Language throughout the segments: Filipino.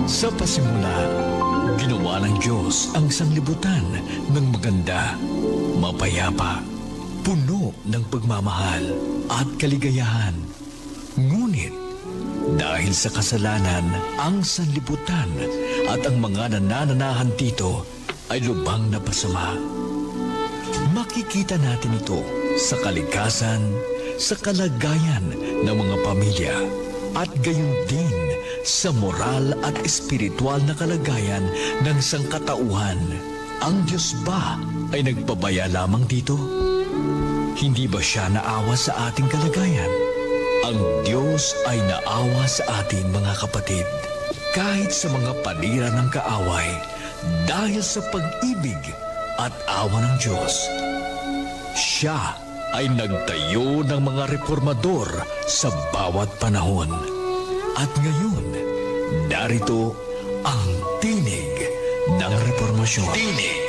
Sa pasimula, ginawa ng Diyos ang sanglibutan ng maganda, mapayapa, puno ng pagmamahal at kaligayahan. Ngunit, dahil sa kasalanan, ang sanlibutan at ang mga nanananahan dito ay lubhang napasama. Makikita natin ito sa kalikasan, sa kalagayan ng mga pamilya, at gayon din sa moral at espiritual na kalagayan ng sangkatauhan. Ang Diyos ba ay nagpabaya lamang dito? Hindi ba siya naawa sa ating kalagayan? Ang Diyos ay naawa sa atin, mga kapatid, kahit sa mga panira ng kaaway, dahil sa pag-ibig at awa ng Diyos. Siya ay nagtayo ng mga reformador sa bawat panahon. At ngayon, narito ang tinig ng reformasyon. Tinig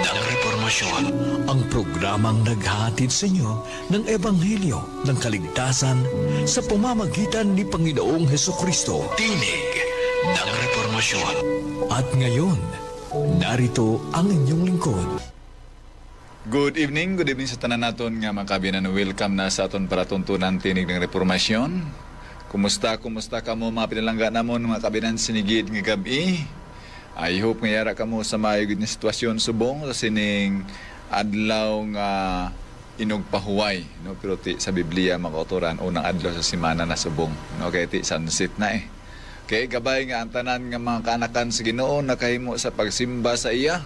ng reformasyon. Ang programang naghahatid sa inyo ng Ebanghelyo ng Kaligtasan sa pamamagitan ni Panginoong Hesukristo. Tinig ng reformasyon. At ngayon, narito ang inyong lingkod. Good evening sa tanan naton nga mga kabinan. Welcome na sa aton para tuntunan tinig ng reformasyon. Kumusta ka mo mga pinalangga namon mga kabinan sinigid nga gabi? I hope nga yara ka mo sa mayugid nga sitwasyon subong sa sining adlaw nga inugpahuway, no? Pero ti sa Biblia makauturan unang adlaw sa semana na subong, no? Kaya ti sunset na eh. Okay, gabay nga ang tanan nga mga kaanakan sa Ginoo nakahimo sa pagsimba sa iya,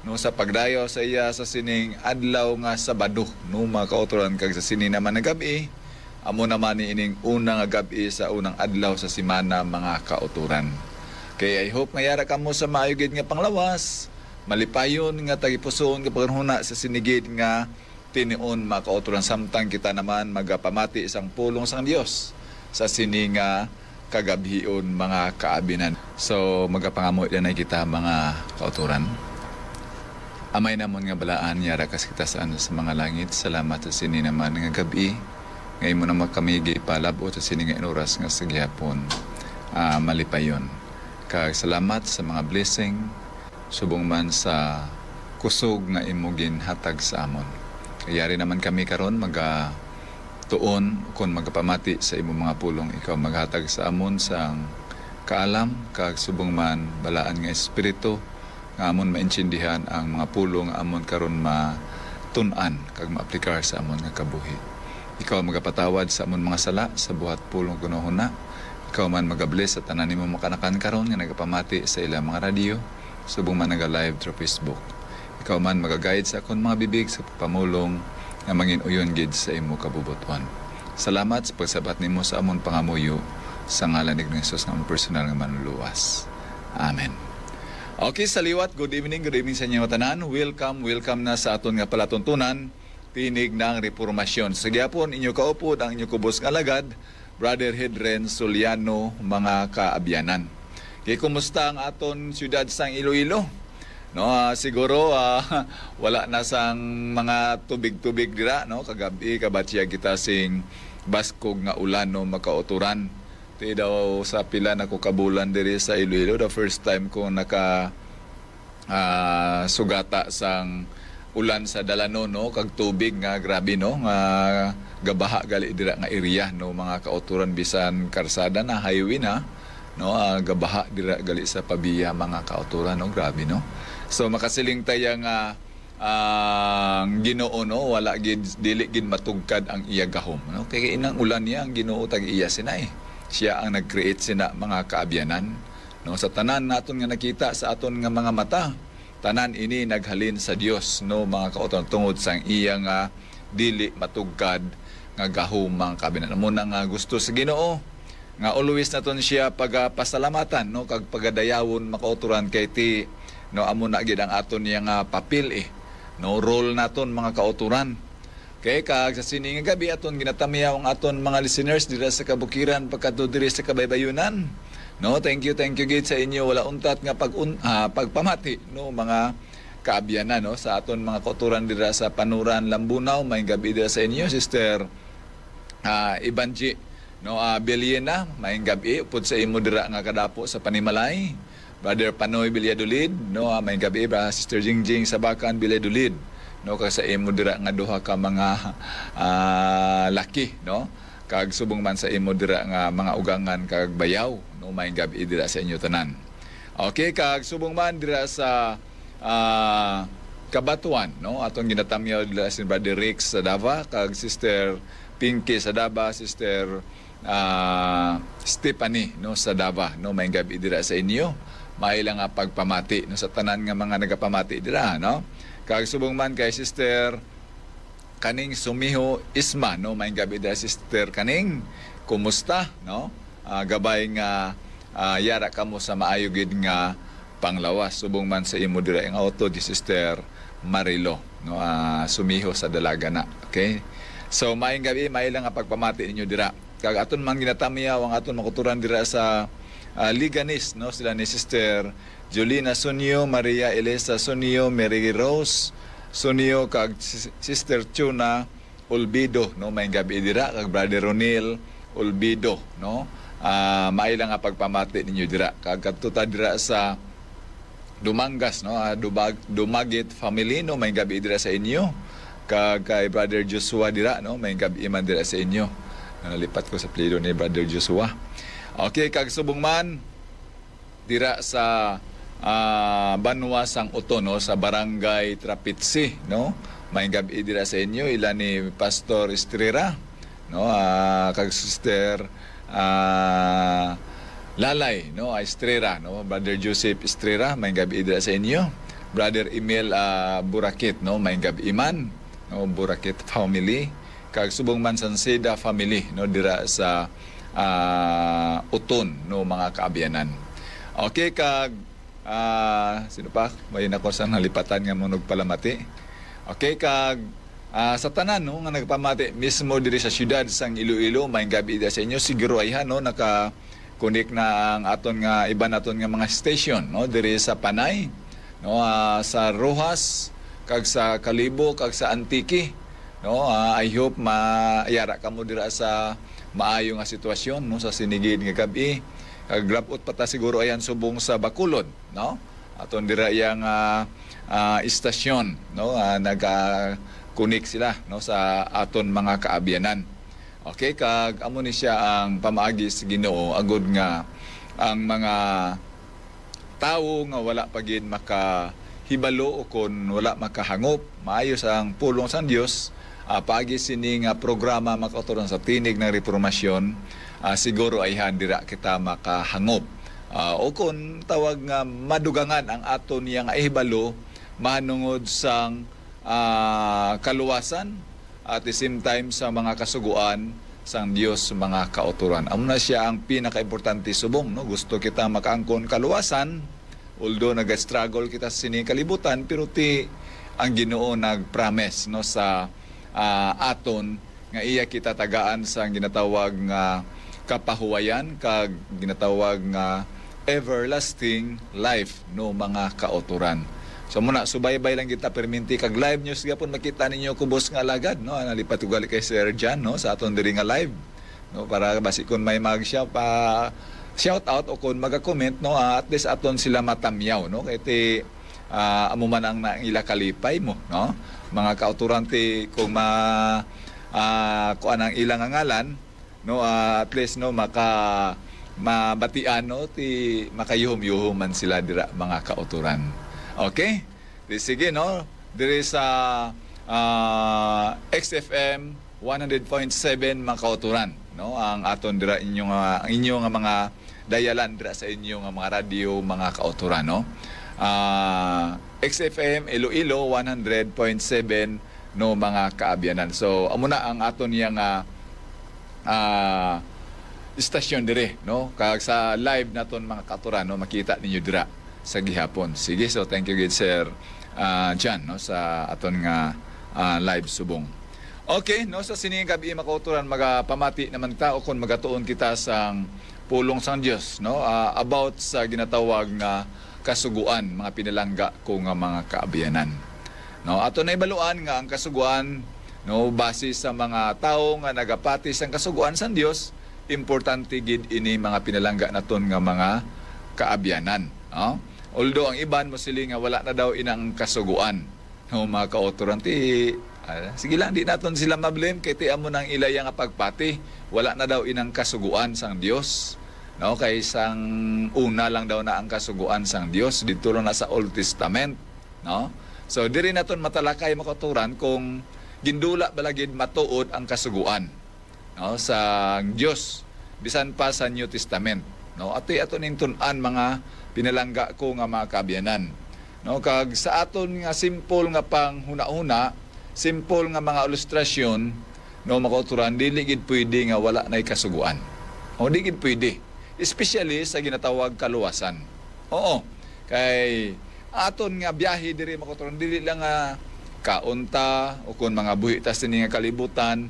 no, sa pagdayo sa iya sa sining adlaw nga Sabado, no, makauturan kag sa sini naman nga gabi. Amo naman ni ining unang gabi sa unang adlaw sa semana mga kauturan. Kaya I hope nga yara ka mo sa maayugid nga panglawas, malipayon nga tagipusoon nga panghuna sa sinigid nga tinion mga kauturan, samtang kita naman magapamati isang pulong sang Dios sa sini nga kagabhion mga kaabinan. So magapangamoy na kita mga kauturan. Amay namon nga balaan yara kas kita sa mga langit. Salamat sa sini naman nga gabi. Ngayon mo naman kami gipalabo sa sini nga inuras nga sa gihapon. Malipayon. Kag salamat sa mga blessing subong man sa kusog nga imugin hatag sa amon. Kayari naman kami karon tuon kung magpamati sa imong mga pulong. Ikaw maghatag sa amon sang kaalam kag subong man balaan nga espiritu nga amon maintindihan ang mga pulong amon karon matun-an kag maaplikar sa amon nga kabuhi. Ikaw magapatawad sa amon mga sala sa buhat pulong kunohuna. Ikaw man magabless sa tanan nimo makanakan karon nga nagapamati sa ilang mga radyo subong man naga-live through Facebook. Ikaw man magaguide sa akon mga bibig sa pamulong nga mangin-uyon gid sa imo kabubuton. Salamat sa pagsabat nimo sa amon pangamuyo sa ngalan ni Jesus nga amon personal nga manluluwas. Amen. Okay, saliwat, good evening sa inyo tanan. Welcome na sa aton nga palatuntunan, tinig ng reformasyon. Sa gyapon inyo kaupod ang inyo kubos nga alagad, Brother Hedren Soliano, mga kaabyanan. Kaya kumusta ang aton siyudad sang Iloilo? No, siguro wala na sang mga tubig-tubig dira, no? Kagabi kabatya kita sing baskog nga ulan no makauturan. Ti daw sa pila na ko kabulan diri sa Iloilo, the first time ko naka sugata sang ulan sa Dalano, no, kag tubig nga grabe, no, nga gabaha gali dira nga area, no, mga kauturan bisan karsada na highway na, no, gabaha dira gali sa pabiya mga kauturan, no, grabe, no. So makasiling tayo nga ang Ginoo, no, wala gid dili gid matugkad ang iya gahom, no, kay inang ulan niya ang Ginoo tag iya sina eh. Siya ang nag-create sina mga kaabyanan, no, sa tanan naton nga nakita sa aton nga mga mata. Tanan ini naghalin sa Dios, no, mga kauturan tungod sang iya nga dili matugkad nga gahom mga kaabyanan. Amo na nga gusto sa Ginoo nga always naton siya pagapasalamatan, no, kag pagadayawon makauturan kay ti, no, amo na gid ang aton niya nga papel eh, no, role naton mga kauturan. Kay kag sa sini nga gabi aton ginatamiyaw ang aton mga listeners dira sa kabukiran pagkadto diri sa Kabaybayunan. No, thank you gid sa inyo wala untat nga pagpamati, no, mga kaabyanan, no, sa aton mga kauturan dira sa Panuran Lambunaw. May gabi dira sa inyo Sister Ibanji no Bilyena maayong gabi upod sa imo dira nga kadapo sa Panimalay. Brother Panoy Bilyadulid, no maayong gabi. Sister Jingjing Sabakan Bilyadulid, no kag sa imo dira nga duha ka mga laki, no kag subong man sa imo dira nga mga ugangan kag bayaw, no maayong gabi dira sa inyo tanan. Okay, kag subong man dira sa Kabatuan, no atong ginatamyaw dira si Brother Rick sa Dava kag Sister Pinky sa Dava, Sister Stephanie, no sa Dava, no maayong gabi dira sa inyo. Mailang nga pagpamati, no sa tanan nga mga nagapamati dira, no kag subong man kay Sister Kaning Sumiho Isma, no maayong gabi dira Sister Kaning, kumusta, no gabay nga yara kamo sa maayo gid nga panglawas subong man sa imo dira ang auto di Sister Marilo, no Sumiho sa Dalaga na. Okay, so maayong gabi, mailang nga pagpamati ninyo dira kag aton man ginatamiyaw ang aton makuturan dira sa Liganis, no sila ni Sister Jolina Sunyo, Maria Elisa Sunyo, Mary Rose Sunyo kag Sister Chuna Olbido, no maayong gabi dira kag Brother Ronil Olbido, no mailang nga pagpamati ninyo dira kag kadto dira sa Dumangas, no Dumagit family, no maayong gabi dira sa inyo kag kay Brother Joshua dira, no maayong gabi man dira sa inyo. Nalipat ko sa plido ni Brother Joshua. Okay, kag subong man dira sa Banwa Sang Uto, no sa Barangay Trapitsi, no maayong gabi dira sa inyo ila ni Pastor Estrera, no kag Sister Lalay, no Estrera, no Brother Joseph Estrera, maayong gabi dira sa inyo. Brother Emil Burakit, no maayong gabi man, no Burakit family kag subong man Sanseda family, no dira sa Uton, no mga kaabyanan. Okay, kag sino pa may nako sa nalipatan nga mo nagpalamati. Okay, kag sa tanan, no nga nagpamati mismo diri sa syudad sang Iloilo, maayong gabi dira sa inyo. Siguro ay no naka-connect na ang aton nga iba naton nga mga station, no diri sa Panay, no sa Rojas kag sa Kalibo kag sa Antique, no I hope mayara kamo dira sa maayo nga sitwasyon, no sa sinigid nga gabi. Kag grabot pata siguro ayan subong sa Bacolod, no aton dira yang istasyon, no nag-connect sila, no sa aton mga kaabyanan. Okay, kag amo ni siya ang pamaagi sa Ginoo agud nga ang mga tawo nga wala pagid makahibalo o kon wala makahangop maayos ang pulong sa Dios paagi sini nga programa makauturan sa tinig ng reformasyon, siguro ay handira kita makahangop o kon tawag nga madugangan ang aton yang ihibalo manungod sang kaluwasan at the same time sa mga kasuguan sang Dios mga kauturan. Amo na siya ang pinakaimportante subong, no gusto kita makaangkon kaluwasan although nag-struggle kita sa sining kalibutan pero ti ang Ginoo nag-promise, no sa aton nga iya kita tagaan sa ginatawag nga kapahuwayan kag ginatawag nga everlasting life, no mga kauturan. So muna subaybay lang kita perminti kag live news gapon makita ninyo kubos nga alagad, no nalipat ugali kay Sir Jan, no sa aton diri nga live, no para basi kun may mag-shout out o kun maga-comment, no at least aton sila matamyaw, no kay ti amo man ang ila kalipay mo, no mga kauturan ti kung kuan ang ilang ngalan, no at least no mabatian, no ti makayuhom-yuhom man sila dira mga kauturan. Okay? Sige, no? Diri sa XFM 100.7 mga kauturan, no? Ang aton dira inyong mga dayalan dira sa inyong mga radio mga kauturan, no? XFM Iloilo 100.7, no mga kaabyanan. So amo na ang aton yang istasyon dire, no? Kag sa live naton mga kauturan, no makita ninyo dira sa gihapon. Sige, so thank you good Sir Jan, no sa aton nga live subong. Okay, no sa sining gabi makauturan magapamati naman ta o kon magatuon kita sang pulong sang Dios, no about sa ginatawag nga kasuguan mga pinalangga ko nga mga kaabyanan. No ato na ibaluan nga ang kasuguan, no base sa mga tawo nga nagapati sang kasuguan sang Dios importante gid ini mga pinalangga naton nga mga kaabyanan. No? Although ang iban mo sila nga wala na daw inang kasuguan. No, mga kaotoran, sige lang, di naton sila mablame kay tiyan mo ng ilaya nga pagpati. Wala na daw inang kasuguan sang Dios. No, kay sang una lang daw na ang kasuguan sang Dios dito lang na sa Old Testament, no? So diri naton matalakay makaturan kung gindula balagid matuod ang kasuguan, no, sa Dios bisan pa sa New Testament, no? Atoy aton ning tun-an mga pinalangga ko nga mga kaabyanan, no, kag sa aton nga simple nga panghuna-una, simple nga mga ilustrasyon, no, makaturan dili gid pwede nga wala nay kasuguan. O di gid pwede, especially sa ginatawag kaluwasan. Oo, kay aton nga biyahe diri makaturan dili lang nga kaunta o kun mga buhi ta sini nga kalibutan,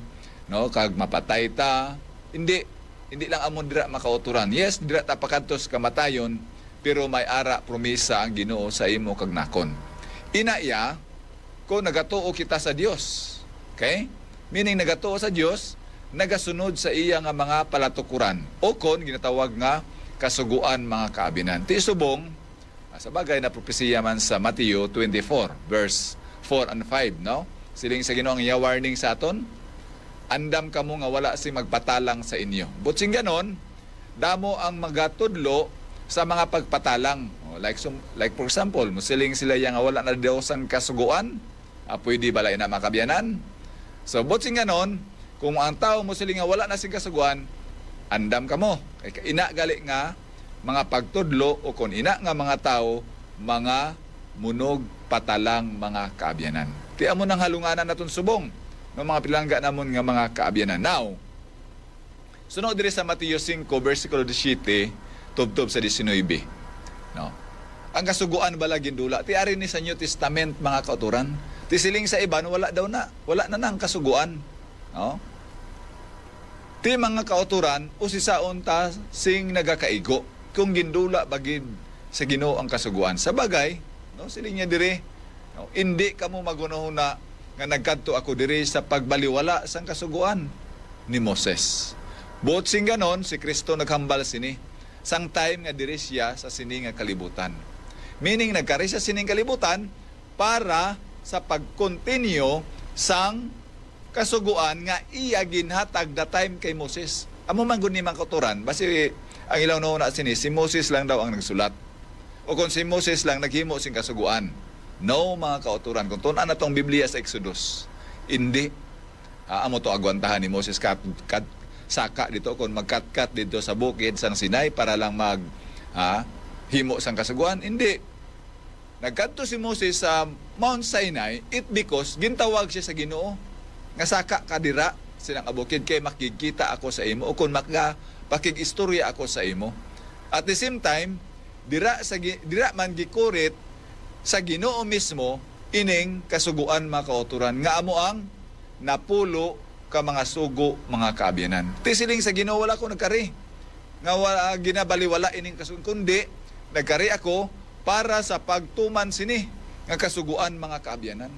no, kag mapatay ta. Hindi lang amon dira makauturan. Yes, dira ta pakantos kamatayon, pero may ara promesa ang Ginoo sa imo kag nakon. Inaya kung nagatuo kita sa Dios. Okay? Meaning nagatuo sa Dios, nagasunod sa iya nga mga palatukuran o kon ginatawag nga kasuguan mga kaabinan. Ti subong sa bagay na propesiya man sa Mateo 24 verse 4 and 5, no? Siling sa Ginoo ang iya warning sa aton, andam kamo nga wala si magpatalang sa inyo. Butsing ganon, damo ang magatudlo sa mga pagpatalang. Like for example, musiling sila yang wala na daw sang kasuguan, pwede balay na makabyanan. So butsing ganon, kung ang tao musiling nga wala na sing kasuguan, andam kamo. Kay ina gali nga mga pagtudlo o kung ina nga mga tao, mga munog patalang mga kaabyanan. Tiyan mo ng halunganan naton subong ng mga pilangga namon nga mga kaabyanan. Now, sunod diri sa Mateo 5 versikulo 17 tubtob sa 19. No. Ang kasuguan bala gindula ti ari ni sa New Testament mga kauturan. Ti siling sa iban wala daw na. Wala na nang kasuguan. No. Ti mga kauturan usisaon ta sing nagakaigo kung gindula bagid sa Ginoo ang kasuguan. Sa bagay, no, siling niya diri, no, hindi kamo magunahon na nga nagkadto ako diri sa pagbaliwala sang kasuguan ni Moses. Buot sing ganon, si Kristo naghambal sini sang time nga diri siya sa sini nga kalibutan. Meaning nagkari sa sining kalibutan para sa pag-continue sang kasuguan nga iya ginhatag the time kay Moses. Amo man gud ni man kauturan, basi ang ilaw no na sini si Moses lang daw ang nagsulat. O kung si Moses lang naghimo sing kasuguan. No mga kauturan, kung tunan na tong Biblia sa Exodus, hindi amo to agwantahan ni Moses saka dito kung magkatkat dito sa bukid sang Sinai para lang himo sang kasuguan. Hindi. Nagkadto si Moses sa Mount Sinai it because gintawag siya sa Ginoo nga saka kadira silang abukid kay makikita ako sa imo o kung pakig-istorya ako sa imo. At the same time, dira man gikurit sa Ginoo mismo ining kasuguan mga kauturan nga amo ang napulo ka mga sugo mga kaabyanan. Tisiling sa Ginoo wala ko nagkari. Nga wala ginabaliwala ining kasuguan kundi nagkari ako para sa pagtuman sini nga kasuguan mga kaabyanan.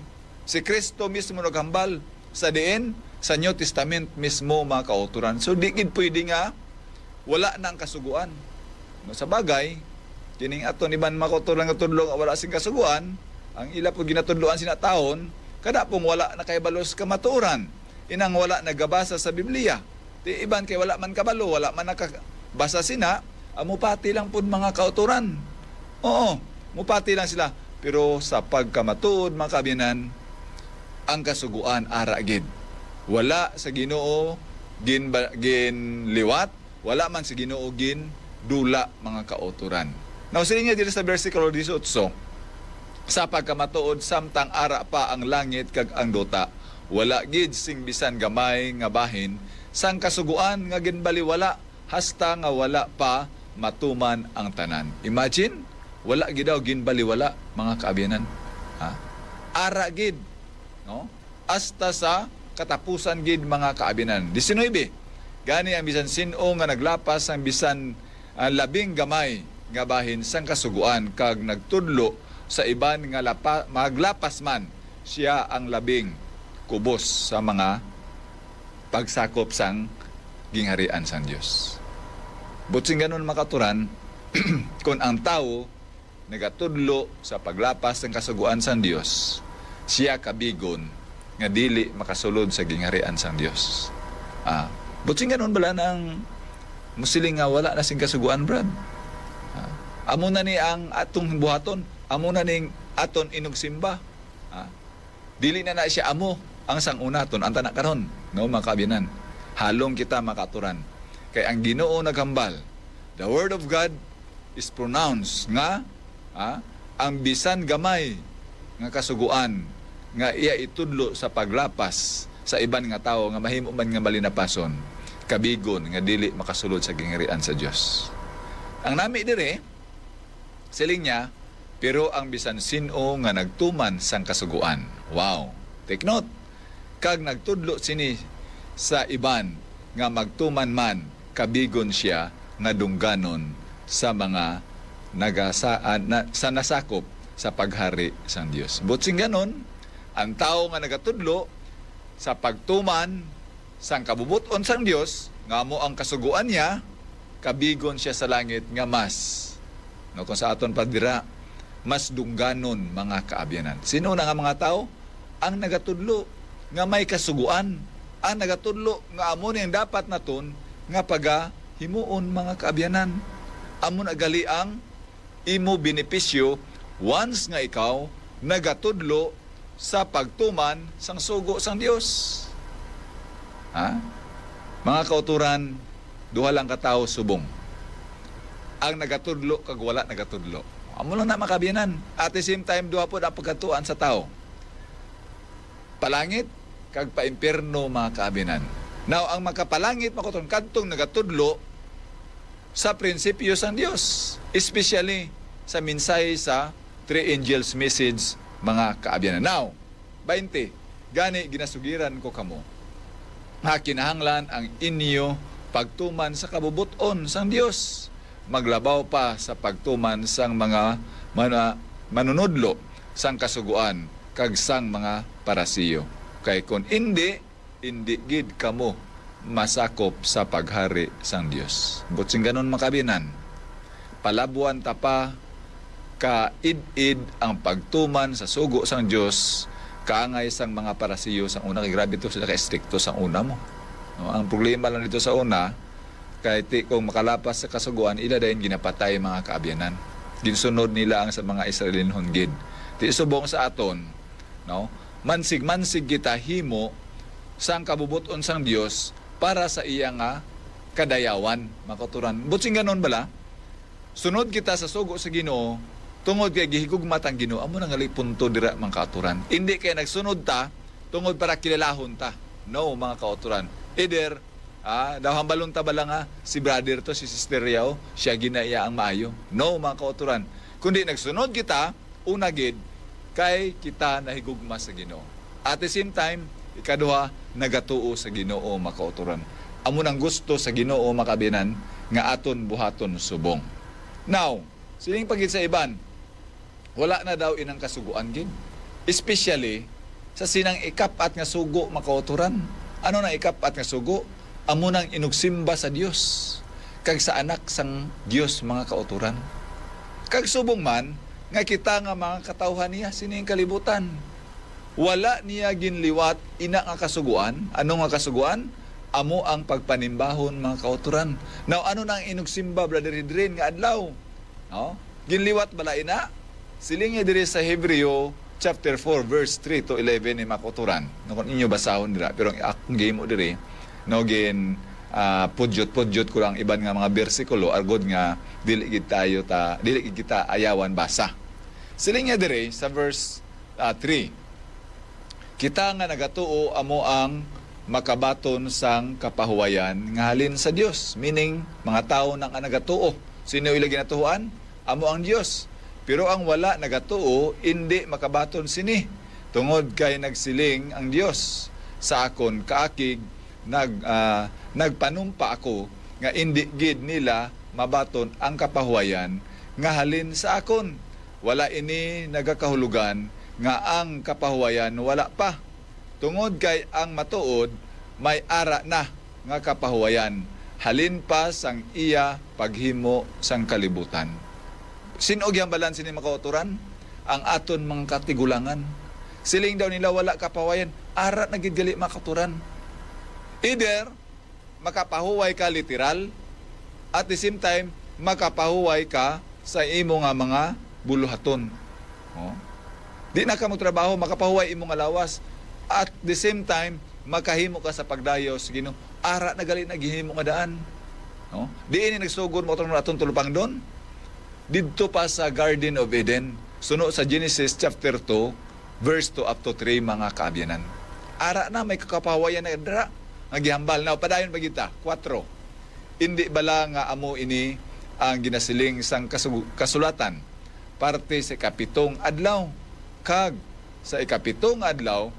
Si Kristo mismo naghambal sa diin sa New Testament mismo mga kauturan. So di gid pwede nga wala na ang kasuguan. No, sa bagay, kining ato ni man makauturan nga tudlo nga wala sing kasuguan, ang ila po ginatudloan sina taon, kada pong wala na kay balos kamatuoran. Inang wala nagabasa sa Biblia. Di iban kay wala man kabalo, wala man nakabasa sina, mupati lang pud mga kauturan. Oo, mupati lang sila. Pero sa pagkamatuod mga kaabyanan, ang kasuguan ara gid. Wala sa Ginoo ginliwat, wala man sa Ginoo dula mga kauturan. Now sila nga dito sa versikulo 18, sa pagkamatuod samtang ara pa ang langit kag ang duta, wala gid sing bisan gamay nga bahin sang kasuguan nga ginbaliwala hasta nga wala pa matuman ang tanan. Imagine, wala gid daw ginbaliwala mga kaabyanan. Ara gid, no? Hasta sa katapusan gid mga kaabyanan. 19. Gani ang bisan sino nga naglapas ang bisan labing gamay nga bahin sang kasuguan kag nagtudlo sa iban nga maglapas man siya ang labing kubos sa mga pagsakop sang gingharian sang Dios. Butsing ganun makaturan, kung ang tao nagatudlo sa paglapas ng kasuguan sang Dios, siya kabigon nga dili makasulod sa gingharian sang Dios. Butsing ganun bala ng musiling nga wala na sing kasuguan, brad. Amo na ni ang atong buhaton, amo na ning aton inugsimba. Dili na na siya amo ang sangunaton, ang tanak karon, no mga kaabiyanan. Halong kita makaturan. Kay ang Ginoo naghambal, the word of God is pronounced nga ang bisan gamay nga kasuguan nga iya itudlo sa paglapas sa iban nga tawo nga mahimo man nga malinapason, kabigon nga dili makasulod sa gingharian sa Dios. Ang nami dire siling niya, pero ang bisan sino nga nagtuman sang kasuguan. Wow. Take note. Kag nagtudlo sini sa iban nga magtuman man, kabigon siya nga dungganon sa mga sa nasakop sa paghari sang Dios. Butsing ganon, ang tao nga nagatudlo sa pagtuman sang kabubuton sang Dios, nga mo ang kasuguan niya, kabigon siya sa langit nga mas, no, kung sa aton padira, mas dungganon mga kaabyanan. Sino na nga mga tao? Ang nagatudlo nga may kasuguan, ang nagatudlo nga amo niyang dapat naton nga pagahimuon mga kaabyanan. Amo na gali ang imo benepisyo once nga ikaw nagatudlo sa pagtuman sang sugo sang Dios. Mga kauturan, duha lang ka tawo subong. Ang nagatudlo kag wala nagatudlo. Amo lang na makabiyanan. At the same time, duha po ang pagkatuan sa tao. Palangit kag paimpierno mga kaabiyanan. Now, ang makapalangit makuton kadtong nagatudlo sa prinsipyo sang Dios, especially sa mensahe sa three angels message mga kaabiyanan. Now, 20, gani ginasugiran ko kamo. Kinahanglan ang inyo pagtuman sa kabubuton sang Dios. Maglabaw pa sa pagtuman sang mga manunudlo sang kasuguan kag sang mga parasiyo. Kay kung hindi gid kamo masakop sa paghari sang Dios. Butsing ganon makabinan, palabuan ta pa ka id-id ang pagtuman sa sugo sang Dios kaangay sang mga parasiyo sang una. Kay grabe to sila ka-stricto sang una mo. No, ang problema lang dito sa una, kahit kung makalapas sa kasuguan, ila dahin ginapatay mga kaabyanan. Ginsunod nila ang sa mga Israelinhon gid. Ti subong sa aton, no? Mansig kita himo sang kabubuton sang Dios para sa iya nga kadayawan, makaturan. Butsing ganon bala, sunod kita sa sugo sa Ginoo, tungod kay gihigugmat ang Ginoo, amo nang ngali punto dira mga kauturan. Hindi kay nagsunod ta tungod para kilalahon ta. No, mga kauturan. Either daw hambalon ta bala nga si brother to, si sister yaw, siya ginaya ang maayo. No, mga kauturan. Kundi nagsunod kita, una gid, kay kita nahigugma sa Ginoo. At the same time, ikaduha, nagatuo sa Ginoo, mga kauturan. Amo nang gusto sa Ginoo, makabinan, nga aton buhaton subong. Now, sining pagit sa iban, wala na daw inang kasuguan gid. Especially, sa sinang ikapat nga sugo, mga kauturan. Ano na ikapat nga sugo? Amo nang inugsimba sa Dios kag sa anak sang Dios, mga kauturan. Kag subong man nga kita nga mga katawhan niya sining kalibutan, wala niya ginliwat ina nga kasuguan. Ano nga kasuguan? Amo ang pagpanimbahon, mga kauturan. Now, ano nang inugsimba, brother Hidrin, nga adlaw? No? Ginliwat bala ina? Siling niya diri sa Hebreo chapter 4 verse 3 to 11 ni makauturan. No, kung inyo basahon dira, pero ang akong game mo diri, no, gin pudyot ko lang iban nga mga bersikulo argod nga dili gid kita ayawan basa. Siling niya dire sa verse 3. Kita nga nagatuo amo ang makabaton sang kapahuwayan nga halin sa Dios, meaning mga tao nang nagatuo. Sino ila ginatuhuan? Amo ang Dios. Pero ang wala nagatuo, hindi makabaton sini. Tungod kay nagsiling ang Dios sa akon kaakig nagpanumpa ako nga indi gid nila mabaton ang kapahuwayan nga halin sa akon. Wala ini nagakahulugan nga ang kapahuwayan wala pa. Tungod kay ang matuod may ara na nga kapahuwayan halin pa sang iya paghimo sang kalibutan. Sinog yang balanse ni makauturan? Ang aton mga katigulangan. Siling daw nila wala kapahuwayan, arat na gid gali makaturan. Either makapahuway ka literal, at the same time makapahuway ka sa imo nga mga buluhaton. Oh. Di na ka magtrabaho, makapahuway imo nga lawas. At the same time, makahimo ka sa pagdayos, Ginoo. Ara na gali na gihimo nga daan. No? Di ini nagsugod mo atong tulupang doon. Didto pa sa Garden of Eden, suno sa Genesis chapter 2, verse 2 up to 3 mga kaabyanan. Ara na may kakapahawayan na dra nga gihambal. Now padayon pa kita 4. Hindi bala nga amo ini ang ginasiling sang kasulatan parte sa ikapitong adlaw. Kag sa ikapitong adlaw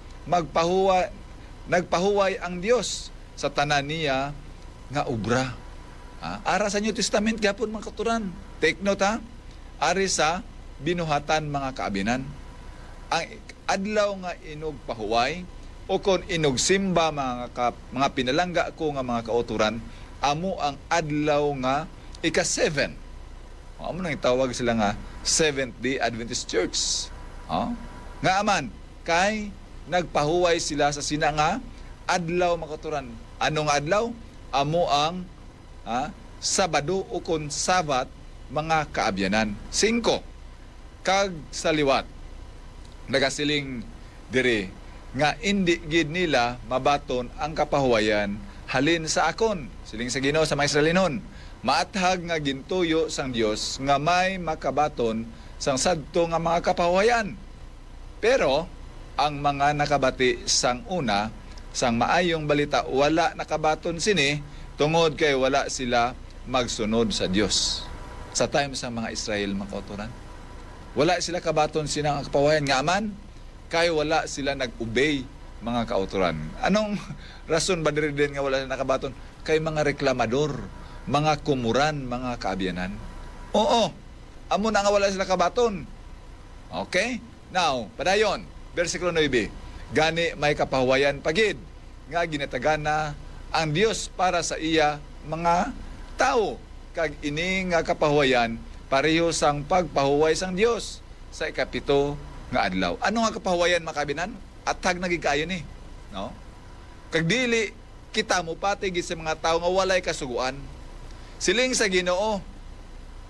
nagpahuway ang Dios sa tanan niya nga obra. Ara sa New Testament gyapon mga katuran. Take note ha. Ari sa binuhatan mga kaabinan. Ang adlaw nga inog pahuway o kon inog simba mga pinalangga ko nga mga kauturan, amo ang adlaw nga ika-7. Amo nang tawag sila nga Seventh-day Adventist Church. Nga aman kay nagpahuway sila sa sina nga adlaw makaturan. Anong adlaw? Amo ang Sabado o kon Sabat mga kaabyanan. 5. Kag sa liwat nagasiling diri nga indi gid nila mabaton ang kapahuwayan halin sa akon. Siling sa Ginoo sa mga Israelinon, maathag nga gintuyo sang Dios nga may makabaton sang sadto nga mga kapahuwayan. Pero ang mga nakabati sang una, sang maayong balita, wala nakabaton sini, tungod kay wala sila magsunod sa Dios. Sa time sa mga Israel, mga kauturan, wala sila kabaton sinang kapawayan nga aman, kay wala sila nag-obey, mga kauturan. Anong rason ba diri din nga wala sila nakabaton? Kay mga reklamador, mga kumuran, mga kaabyanan. Oo, amo na nga wala sila kabaton. Okay? Now, padayon, versikulo 9. Gani may kapahuwayan pagid nga ginatagana ang Dios para sa iya mga tao. Kag ini nga kapahuwayan pareho sang pagpahuway sang Dios sa ikapito nga adlaw. Ano nga kapahuwayan makabinan? Atag nagikayo ni, no? Kag dili kita mo pati gid sa mga tao nga walay kasuguan. Siling sa Ginoo,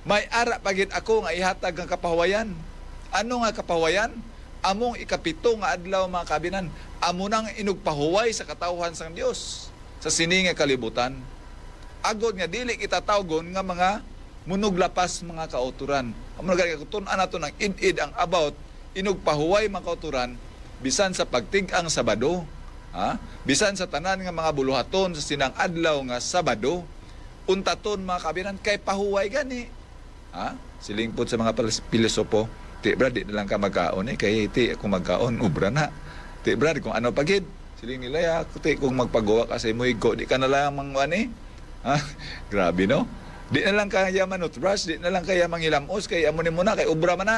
may ara pagid ako nga ihatag ang kapahuwayan. Ano nga kapahuwayan? Among ikapito nga adlaw mga kabinan, amo nang inugpahuway sa katawhan sang Dios sa sini nga kalibutan. Agod nga dili kita tawgon nga mga munuglapas mga kauturan. Amo nagari tun-an nato ng id ang about inugpahuway mga kauturan bisan sa pagtig-ang Sabado, bisan sa tanan nga mga buluhaton sa sinang adlaw nga Sabado, untaton mga kabinan kay pahuway gani. Siling pud sa mga pilosopo, ti brad, di na lang ka magkaon kay ti kung magkaon, ubra na. Ti brad, kung ano pagid, siling nila ya, ti kung magpagawa ka sa imo higo, di ka na lang mangwani. Grabe no? Di na lang kaya manutbrush, di na lang kaya manghilamos, kay amo ni mo na, kay ubra man na.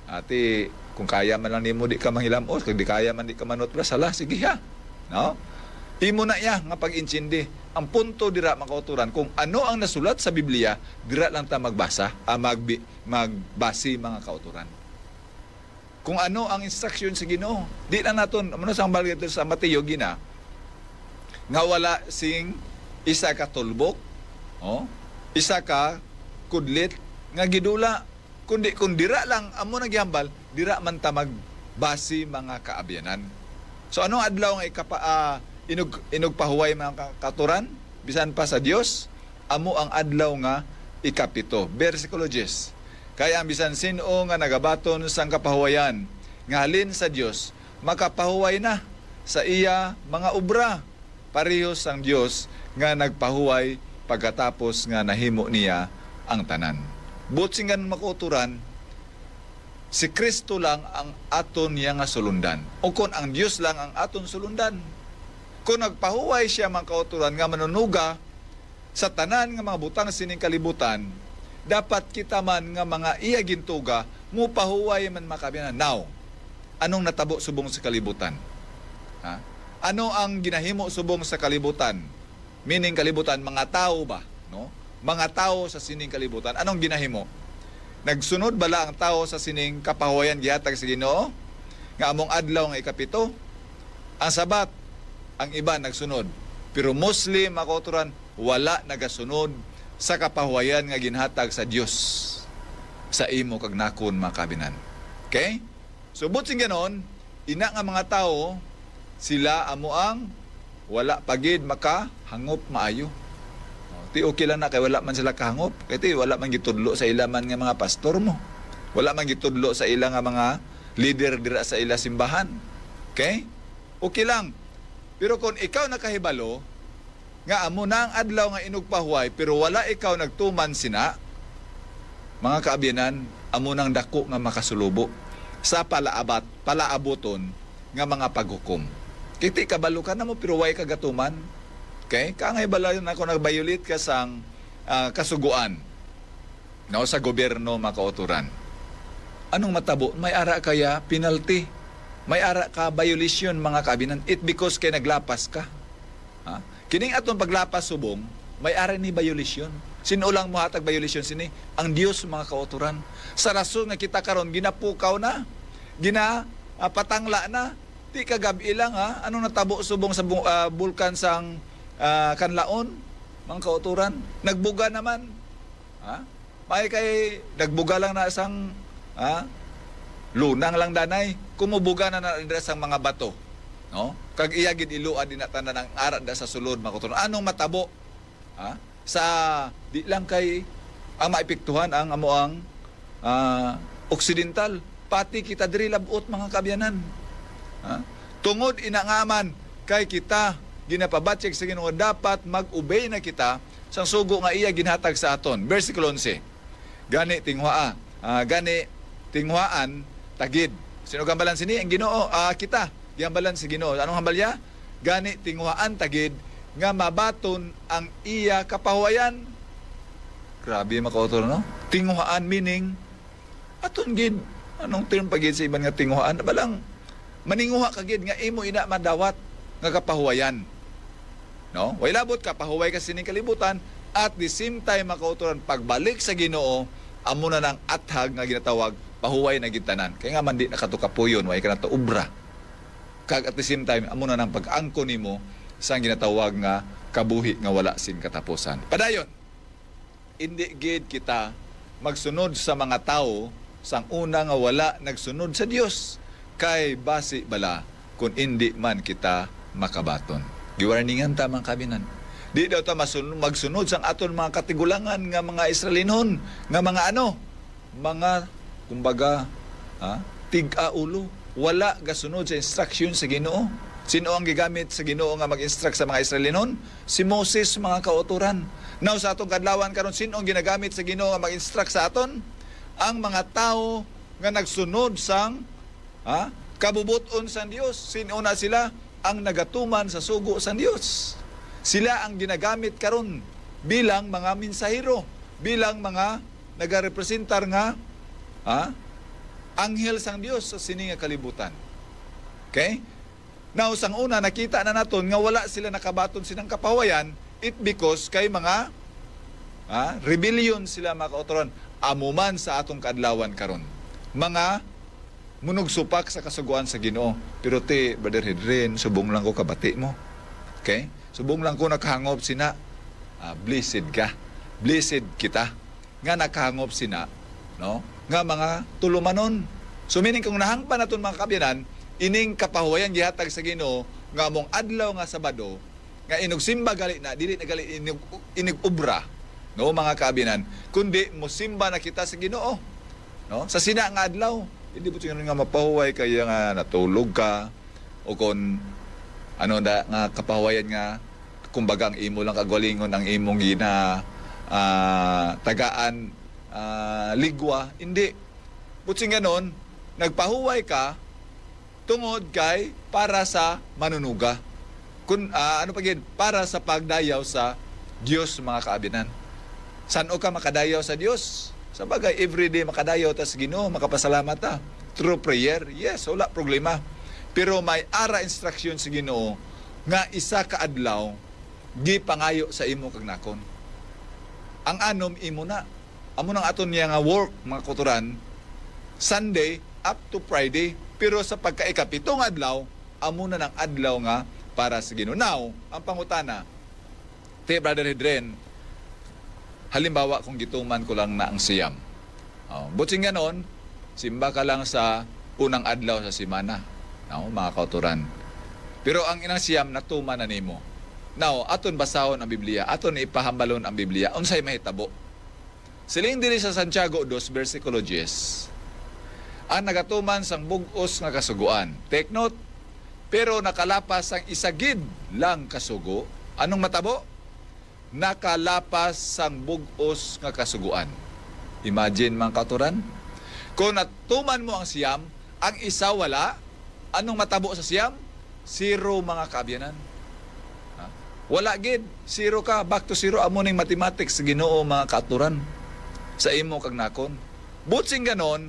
Ati, kung kaya man lang nimo di ka manghilamos, kung di kaya man di ka manutbrush, hala, sige ha. No? Imo na ya, nga pag-insindi. Ang punto dira makauturan, kung ano ang nasulat sa Biblia, dira lang ta magbasa, magbasi mga kauturan. Kung ano ang instruction sa Ginoo. Di na naton, ano sa balita sa Mateo gina, nga wala sing isa ka tulbok, isa ka kudlit, nga gidula, kundi kung dira lang, amo nagyambal, dira man ta magbasi mga kaabyanan. So anong adlaw nga inugpahuway mga katuran, bisan pa sa Dios, amo ang adlaw nga ikapito. Versikulo 10. Kaya ang bisan sino nga nagabaton sang kapahuwayan, nga halin sa Dios, makapahuway na sa iya mga obra. Parehos ang Dios nga nagpahuway pagkatapos nga nahimo niya ang tanan. Butsingan makuturan, si Kristo lang ang aton niya nga sulundan. O kung ang Dios lang ang aton sulundan. Kung nagpahuway siya mga kauturan nga manunuga sa tanan nga mga butang sining kalibutan, dapat kita man nga mga iya gintuga mo pahuway man makabinan. Now, anong natabo subong sa kalibutan? Ano ang ginahimo subong sa kalibutan? Meaning kalibutan, mga tao ba? No? Mga tao sa sining kalibutan. Anong ginahimo? Nagsunod bala ang tao sa sining kapahuwayan gihatag sa Ginoo? Nga among adlaw nga ikapito? Ang sabat, ang iba nagsunod. Pero Muslim, mga kauturan, wala nagasunod sa kapahuwayan nga ginhatag sa Dios sa imo kag nakon, mga kabinan. Okay? So buting ganon, ina nga mga tao, sila amo ang wala pagid makahangop maayo. Ti okay lang na kay wala man sila kahangop. Kay ti wala man gitudlo sa ila man nga mga pastor mo. Wala man gitudlo sa ila nga mga leader dira sa ila simbahan. Okay? Okay lang. Pero kung ikaw nakahibalo, nga amo na ang adlaw nga inugpahuway, pero wala ikaw nagtuman sina, mga kaabianan, amo nang dako nga makasulubo sa palaaboton nga mga paghukom. Kiti kabalo ka na mo, pero way kagatuman. Okay? Kangay bala na ako nagbayulit ka sang kasuguan, no, sa gobyerno, mga kauturan. Anong matabo? May ara kaya penalty. May ara ka violation, mga kaabinan. It because kay naglapas ka. Ha? Kining atong paglapas subong, may ara ni violation. Sino lang mo hatag violation sini? Ang Dios, mga kauturan. Sa rason nga kita karon ginapukaw na, patangla na, di kagabi lang ha. Anong natabo subong sa bulkan sang Kanlaon, mga kauturan? Nagbuga naman. Ha? May kay nagbuga lang na sang lunang lang danay. Kumubuga na sang mga bato. No? Kag iyagid iluan din na tanan ng arat da sa sulod, mga kauturan. Anong matabo? Ha? Sa di lang kay ang maepektuhan ang amoang Occidental, pati kita diri labot, mga kabyanan. Ha? Tungod inangaman kay kita ginapabatsik sa Ginoo, dapat mag-obey na kita sa sugo nga iya ginhatag sa aton. Versikulo 11. Gani tinghwaan tagid. Sino gambalan sini? Ang Ginoo, kita giambalan si Ginoo. Anong hambalya? Gani tinghwaan tagid nga mabaton ang iya kapahuwayan. Grabe, makautor, no? Tinguhaan meaning aton gid. Anong term pagid sa iban nga tinguhaan? Balang maninguha kagid nga imo ina madawat nga kapahuwayan. No? Way labot kapahuway ka sining kalibutan, at the same time, makautoran, pagbalik sa Ginoo, amo na ng athag nga ginatawag pahuway na gitanan. Kaya nga man di nakatukapuyon, way ka na to ubra. Kag at the same time, amo na ng pag-angko nimo sa ginatawag nga kabuhi nga wala sing katapusan. Padayon, hindi gid kita magsunod sa mga tao sang una nga wala nagsunod sa Dios, kay basi bala kung hindi man kita makabaton. Giwarningan ta, mga kabinan. Di daw ta magsunod sang aton mga katigulangan nga mga Israelinon, nga mga mga kumbaga tig-aulo, wala gasunod sa instruction sa Ginoo. Sino ang gigamit sa Ginoo nga mag-instruct sa mga Israelinon? Si Moses, mga kauturan. Now sa atong kadlawan karon, sino ang ginagamit sa Ginoo nga mag-instruct sa aton? Ang mga tao nga nagsunod sang kabubuton sa Dios. Sino na sila? Ang nagatuman sa sugo sa Dios. Sila ang ginagamit karon bilang mga mensahero, bilang mga nagarepresentar nga anghel sang Dios sa sining nga kalibutan. Okay? Now, sang una, nakita na naton nga wala sila nakabaton silang kapahuwayan, it because kay mga rebellion sila, mga kauturan, amuman sa atong kaadlawan karon. Mga munugsupak sa kasuguan sa Ginoo. Pero Brother Hedrin, subong lang ko kabati mo. Okay? Subong lang ko nakahangop sina. Blessed ka. Blessed kita. Nga nakahangop sina. No? Nga mga tulumanon. So meaning kung nahangpan naton, mga kabyanan, ining kapahuwayan gihatag sa Ginoo nga mong adlaw nga Sabado nga inugsimba gali na dili na gali inigubra, no, mga kaabinan, kundi mosimba na kita sa Ginoo, no, sa sina nga adlaw. Hindi po nga mapahuway kaya nga natulog ka o kon nga kapahuwayan nga kumbaga ang imo lang kagalingon ang imong tagaan ligwa. Hindi puting ganon, nagpahuway ka tungod kay para sa manunuga. Kun para sa pagdayaw sa Dios, mga kaabinan. Saan ka makadayaw sa Dios? Sa bagay, everyday makadayaw ta sa Ginoo, makapasalamat ta. Through prayer, yes, wala problema. Pero may ara instruction sa Ginoo nga isa ka adlaw gipangayo sa imo kag nakon. Ang anom imo na. Amo nang aton niya nga work mga kauturan Sunday up to Friday, pero sa pagkaikapitong adlaw amo na ng adlaw nga para sa Ginoo. Now, ang pangutana, te Brother Hedren, halimbawa kung gituman ko lang na ang siyam. Butsing ganon, simba ka lang sa unang adlaw sa simana. Mga kauturan. Pero ang inang siyam natuman na nimo. Now, aton basahon ang Biblia, aton ipahambalon ang Biblia, unsay mahitabo. Siling diri sa Santiago 2, versikulo 10, ang nagatuman sang bug-os nga kasuguan. Take note, pero nakalapas ang isagid lang kasugo. Anong matabo? Nakalapas sang bug-os nga kasuguan. Imagine mga kauturan, kung natuman mo ang siyam, ang isa wala, anong matabo sa siyam? Zero mga kaabyanan. Wala gid, zero ka, back to zero. Amo ning mathematics sa Ginoo mga kauturan sa imo kag nakon. Butsing ganon,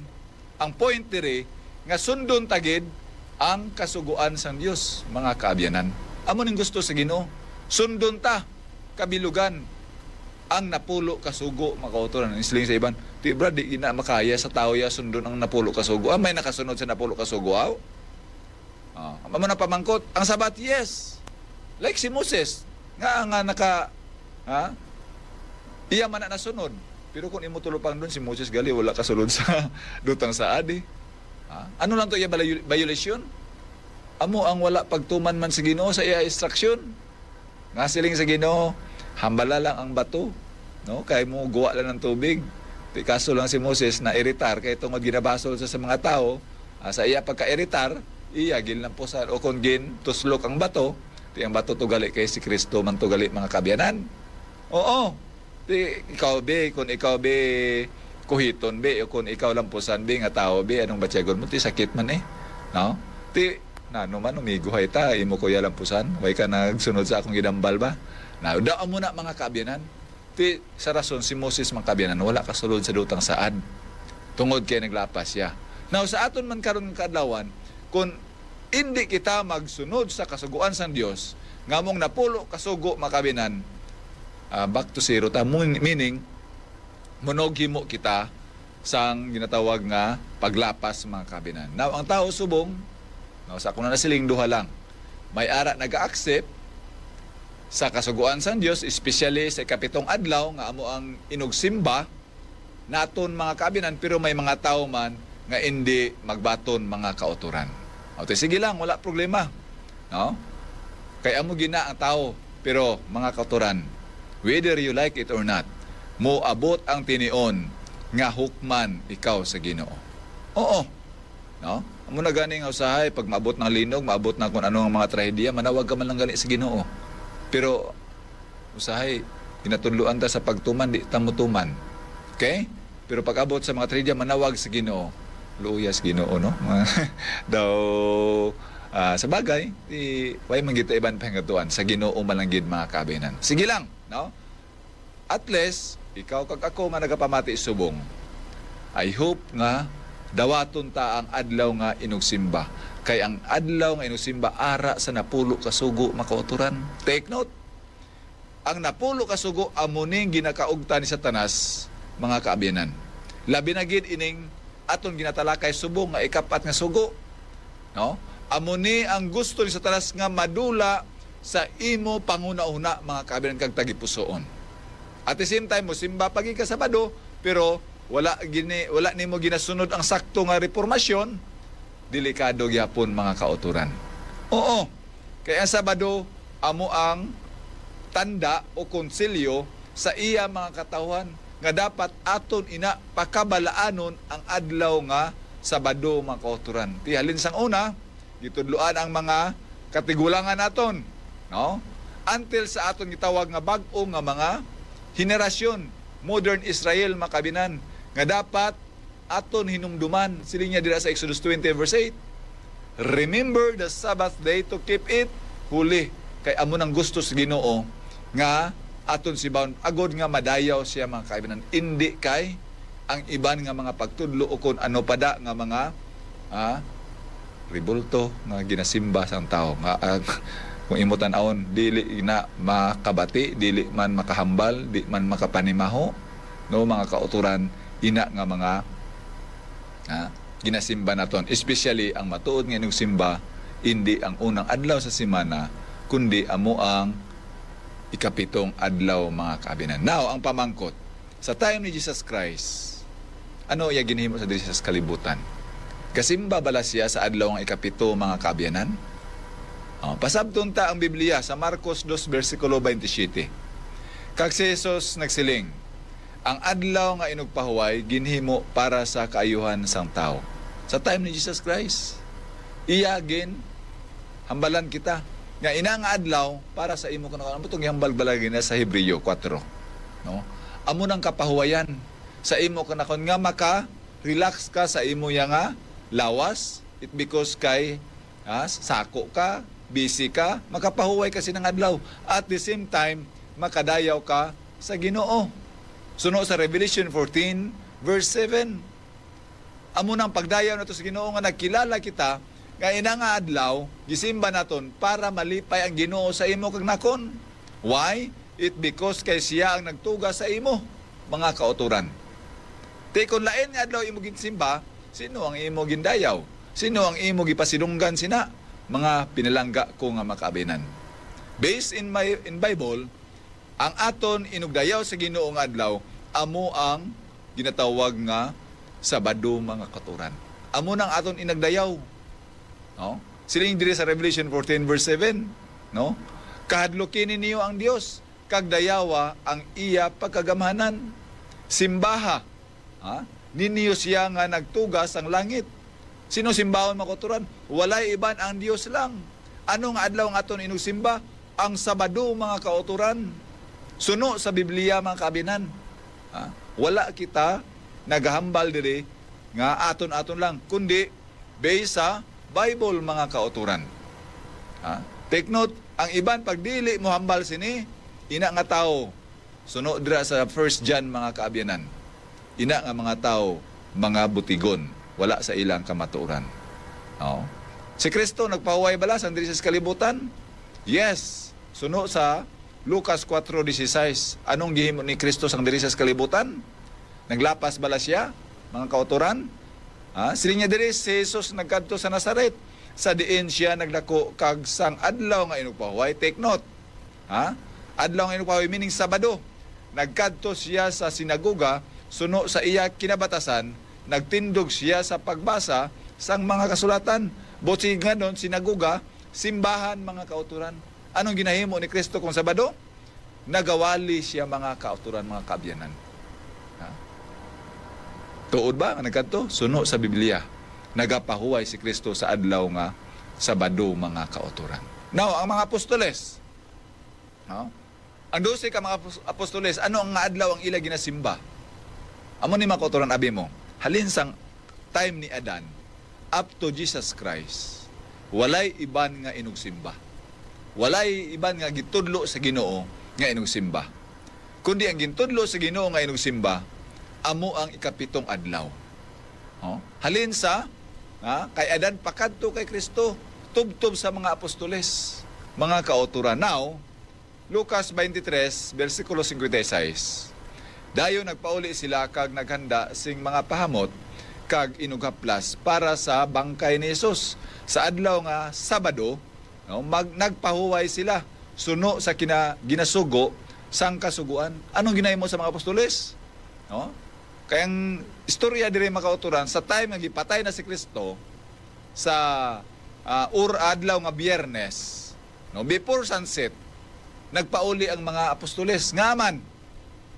ang point diri nga sundon tagid ang kasuguan sang Dios mga kaabyanan. Amo ning gusto sa Ginoo, sundon ta kabilugan ang napulo kasugo mga kauturan. Isling sa iban, ti brad di ina makaya sa tao ya sundon ang napulo kasugo. May nakasunod sa napulo kasugo aw. Amo na pamangkot, ang sabat yes. Like si Moses nga iya man na nasunod. Pero kung imo tulupang doon si Moses gali wala kasulod sa dutang saad eh. Ano lang to iya violation? Amo ang wala pagtuman man sa Ginoo sa iya instruction. Nga siling sa Ginoo, hambala lang ang bato, no? Kay mo guwa lang ng tubig. Di kaso lang si Moses na iritar kay tungod ginabasol sa mga tao, sa iya pagka-iritar, iya gil lang po sa o kung gin tuslok ang bato, ti ang bato tugali kay si Kristo man tugali mga kabyanan. Oo. Ti ikaw be kung ikaw be kuhiton be o kung ikaw lang pusan be nga tao be anong batyagon mo ti sakit man eh. No? Ti no man umiguhay ta imo kuya lang pusan, way ka nagsunod sa akong gidambal ba? Na dao mo na mga kabyanan. Ti sa rason si Moses mga kabyanan wala kasulod sa dutang saad. Tungod kay naglapas siya. Now sa aton man karon kadlawan kung hindi kita magsunod sa kasuguan sang Dios ngamong napulo kasugo makabinan, back to zero ta, meaning monoghimo kita sang ginatawag nga paglapas mga kabinan. Now ang tao subong, sa akong nasiling duha lang, may ara nag-accept sa kasuguan sang Dios, especially sa kapitong adlaw nga amo ang inugsimba naton mga kabinan, pero may mga tao man nga hindi magbaton mga kauturan. Sige lang, wala problema. No? Kaya amo gina ang tao, pero mga kauturan, whether you like it or not, mo abot ang tinion nga hukman ikaw sa Ginoo. Oo. No? Amo na gani nga usahay pag maabot ng linog, maabot na kung ano ang mga trahedya, manawag ka man lang gani sa Ginoo. Pero usahay ginatunluan ta sa pagtuman di ta motuman. Okay? Pero pag abot sa mga trahedya, manawag sa Ginoo. Luyas Ginoo, no? Daw sa bagay, way manggita iban pahingatuan sa Ginoo malanggid mga kabinan. Sige lang, no? At least ikaw kag ako nga nagapamati subong. I hope nga dawaton ta ang adlaw nga inugsimba. Kay ang adlaw nga inugsimba ara sa napulo kasugo makauturan. Take note. Ang napulo kasugo amuning ginakaugtan ni Satanas mga kaabinan. Labi na gid ining aton ginatalakay subong nga ikapat nga sugo. No? Amuni ang gusto ni Satanas nga madula sa imo panguna-una mga kaabinan kag tagipusoon. At the same time mo simba pagi ka Sabado, pero wala nimo ginasunod ang sakto nga reformasyon, delikado gyapon mga kauturan. Oo. Kaya ang Sabado amo ang tanda o konsilyo sa iya mga katawhan nga dapat aton ina pakabalaanon ang adlaw nga Sabado mga kauturan. Tihalin sang una, gitudloan ang mga katigulangan naton, no? Until sa aton gitawag nga bag-o nga mga henerasyon, modern Israel makabinan, nga dapat aton hinumduman silinya dira sa Exodus 20 verse 8. Remember the Sabbath day to keep it holy. Kay amo nang gusto sa Ginoo nga aton si baon agod nga madayaw siya mga kaibigan, hindi kay ang iban nga mga pagtudlo o kung ano pada nga mga ribulto nga ginasimba sang tao nga Kung imo tan-awon, dili na makabati, dili man makahambal, di man makapanimaho, no, mga kauturan, ina nga mga ginasimba naton. Especially ang matuod nga inyong simba, hindi ang unang adlaw sa semana, kundi amo ang ikapitong adlaw, mga kaabinan. Now, ang pamangkot, sa time ni Jesus Christ, ano iya ginhimo sa diri sa kalibutan? Kasimba bala siya sa adlaw ng ikapito, mga kaabianan? Pasabton ta ang Biblia sa Marcos 2 versikulo 27. Kag si Jesus nagsiling, ang adlaw nga inugpahuway ginhimo para sa kaayuhan sang tao. Sa time ni Jesus Christ, iya gin hambalan kita nga ina nga adlaw para sa imo kanang butong hambal balagi na sa Hebreo 4. No? Amo nang kapahuwayan sa imo kanakon nga maka-relax ka sa imo nga lawas, it because kay sako ka, busy ka, makapahuway kasi ng adlaw. At the same time, makadayaw ka sa Ginoo. Suno sa Revelation 14, verse 7. Amo nang pagdayaw nato sa Ginoo nga nagkilala kita, nga ina nga adlaw, gisimba naton para malipay ang Ginoo sa imo kag nakon. Why? It because kay siya ang nagtuga sa imo, mga kauturan. Kung lain nga adlaw imo ginsimba, sino ang imo gindayaw? Sino ang imo gipasidunggan sina? Mga pinalangga ko nga makaabinan. Based in Bible, ang aton inugdayaw sa Ginoo nga adlaw, amo ang ginatawag nga Sabado, mga katuran. Amo nang aton inagdayaw. No? Siling diri sa Revelation 14 verse 7, no? Kahadlukin niyo ang Dios, kag dayawa ang iya pagkagamhanan. Simbaha, ninyo siya nga nagtugas ang langit. Sino simbahon, makuturan? Walay iban ang Dios lang. Ano nga adlaw nga aton inugsimba? Ang Sabado, mga kauturan. Suno sa Biblia, mga kaabinan. Wala kita naghambal diri nga aton-aton lang, kundi based sa Bible, mga kauturan. Take note, ang iban pagdili mo hambal sini, ina nga tao. Suno dira sa 1 John, mga kaabinan. Ina nga mga tao, mga butigon. Wala sa ilang kamatuoran. Si Kristo nagpahuway bala sa diri sa kalibutan? Yes. Suno sa Lucas 4:16. Anong gihimo ni Kristo sa diri sa kalibutan? Naglapas bala siya, mga kauturan? Sili niya diri si Jesus nagkadto sa Nazaret. Sa diin siya naglako kag sang adlaw nga inugpahuway. Take note. Adlaw nga inugpahuway meaning Sabado. Nagkadto siya sa sinagoga, suno sa iya kinabatasan, nagtindog siya sa pagbasa sang mga kasulatan. Botsi nga nun, sinaguga, simbahan, mga kauturan. Anong ginahimo ni Kristo kung Sabado? Nagawali siya, mga kauturan, mga kaabyanan. Tuod ba? Nagkanto? Suno sa Biblia. Nagapahuway si Kristo sa adlaw nga Sabado, mga kauturan. Now, ang mga apostoles, ang 12 ka mga apostoles, ano ang adlaw ang ila ginasimba? Amo ni mga kauturan, abi mo, halin sang time ni Adan up to Jesus Christ, walay iban nga inugsimba. Walay iban nga gitudlo sa Ginoo nga inugsimba. Kundi ang gitudlo sa Ginoo nga inugsimba, amo ang ikapitong adlaw. Halin sa kay Adan pakadto kay Kristo, tubtob sa mga apostoles, mga kauturan. Now, Lucas 23 versikulo 56. Dayon nagpauli sila kag naghanda sing mga pahamot kag inughaplas para sa bangkay ni Jesus. Sa adlaw nga Sabado, nagpahuway sila suno sa ginasugo sang kasuguan. Anong ginahimo sa mga apostoles? Kayang istorya diri mga kauturan, sa time nga gipatay na si Kristo sa adlaw nga Biyernes, before sunset, nagpauli ang mga apostoles ngaman